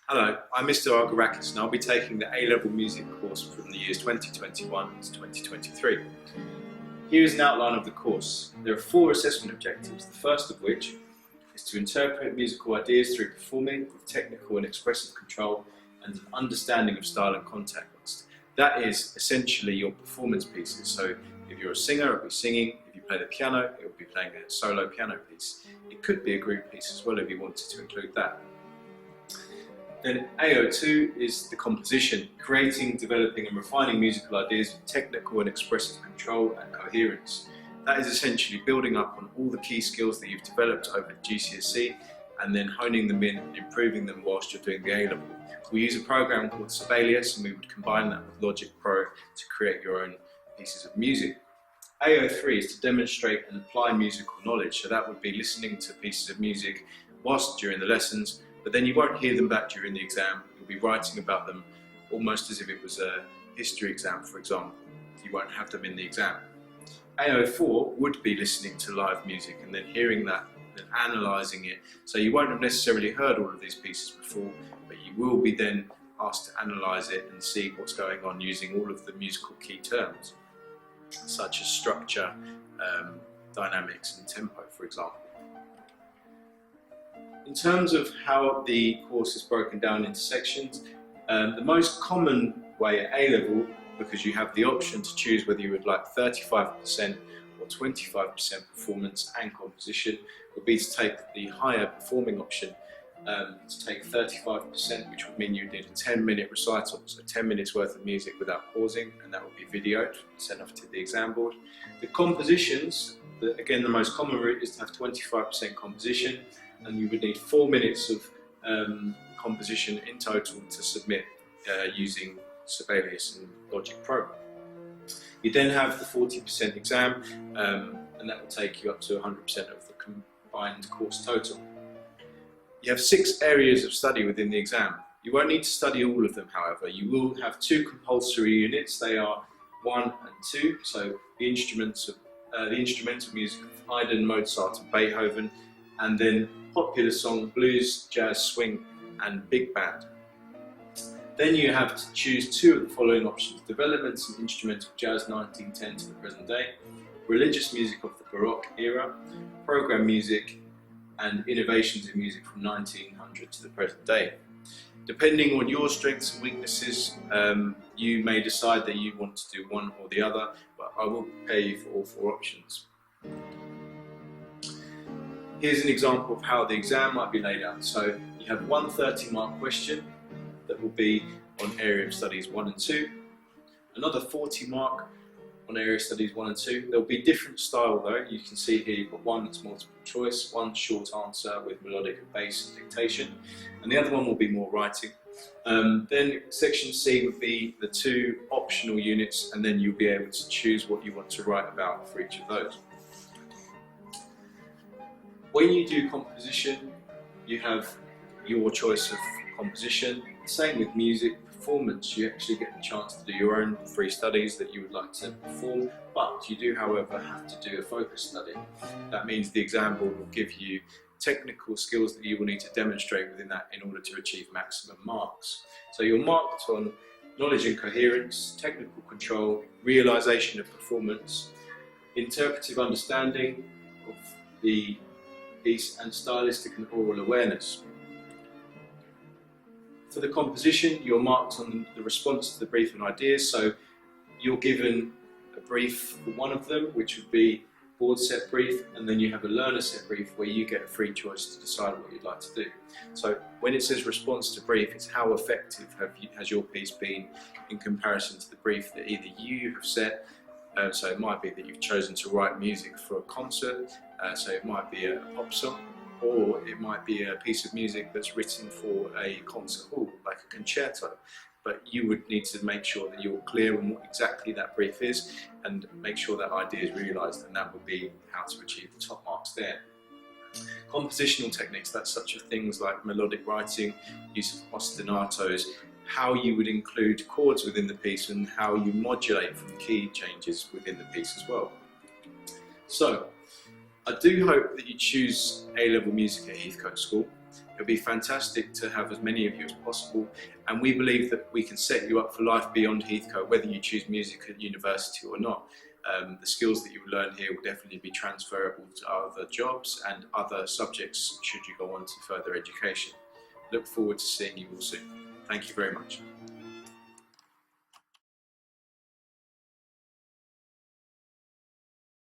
Hello, I'm Mr. Argarakis and I'll be taking the A-Level Music course from the years 2021 to 2023. Here is an outline of the course. There are 4 assessment objectives, the first of which is to interpret musical ideas through performing with technical and expressive control and an understanding of style and context. That is essentially your performance pieces. So if you're a singer, it'll be singing. If you play the piano, it will be playing a solo piano piece. It could be a group piece as well if you wanted to include that. Then AO2 is the composition, creating, developing and refining musical ideas with technical and expressive control and coherence. That is essentially building up on all the key skills that you've developed over GCSE and then honing them in and improving them whilst you're doing the A-Level. We use a program called Sibelius and we would combine that with Logic Pro to create your own pieces of music. AO3 is to demonstrate and apply musical knowledge, so that would be listening to pieces of music whilst during the lessons, but then you won't hear them back during the exam. You'll be writing about them almost as if it was a history exam, for example. You won't have them in the exam. AO4 would be listening to live music and then hearing that and analysing it. So you won't have necessarily heard all of these pieces before, but you will be then asked to analyse it and see what's going on using all of the musical key terms, such as structure, dynamics and tempo, for example. In terms of how the course is broken down into sections, the most common way at A-Level, because you have the option to choose whether you would like 35% or 25% performance and composition, would be to take the higher performing option, to take 35%, which would mean you did a 10-minute recital, so 10 minutes worth of music without pausing, and that would be videoed, sent off to the exam board. The compositions, again the most common route is to have 25% composition, and you would need 4 minutes of composition in total to submit using Sibelius and Logic Pro. You then have the 40% exam, and that will take you up to 100% of the combined course total. You have 6 areas of study within the exam. You won't need to study all of them, however. You will have 2 compulsory units. They are 1 and 2, so the instrumental music of Haydn, Mozart and Beethoven, and then popular song, blues, jazz, swing and big band. Then you have to choose 2 of the following options: developments in instrumental jazz 1910 to the present day, religious music of the Baroque era, program music and innovations in music from 1900 to the present day. Depending on your strengths and weaknesses, you may decide that you want to do one or the other, but I will prepare you for all 4 options. Here's an example of how the exam might be laid out. So you have one 30-mark question that will be on area of studies 1 and 2, another 40-mark on area of studies 1 and 2. There'll be different style though. You can see here you've got one that's multiple choice, one short answer with melodic and bass and dictation, and the other one will be more writing. Then section C would be the 2 optional units, and then you'll be able to choose what you want to write about for each of those. When you do composition, you have your choice of composition. Same with music. Performance, you actually get the chance to do your own free studies that you would like to perform, but you do, however, have to do a focus study. That means the exam board will give you technical skills that you will need to demonstrate within that in order to achieve maximum marks. So you're marked on knowledge and coherence, technical control, realisation of performance, interpretive understanding of the piece, and stylistic and oral awareness. For the composition, you're marked on the response to the brief and ideas, so you're given a brief for one of them, which would be board set brief, and then you have a learner set brief where you get a free choice to decide what you'd like to do. So when it says response to brief, it's how effective has your piece been in comparison to the brief that either you have set. So it might be that you've chosen to write music for a concert, so it might be a pop song, or it might be a piece of music that's written for a concert hall, like a concerto. But you would need to make sure that you're clear on what exactly that brief is and make sure that idea is realised, and that would be how to achieve the top marks there. Compositional techniques, that's such as things like melodic writing, use of ostinatos, how you would include chords within the piece and how you modulate from key changes within the piece as well. So, I do hope that you choose A-Level Music at Heathcote School. It'll be fantastic to have as many of you as possible, and we believe that we can set you up for life beyond Heathcote, whether you choose music at university or not. The skills that you learn here will definitely be transferable to other jobs and other subjects should you go on to further education. Look forward to seeing you all soon. Thank you very much.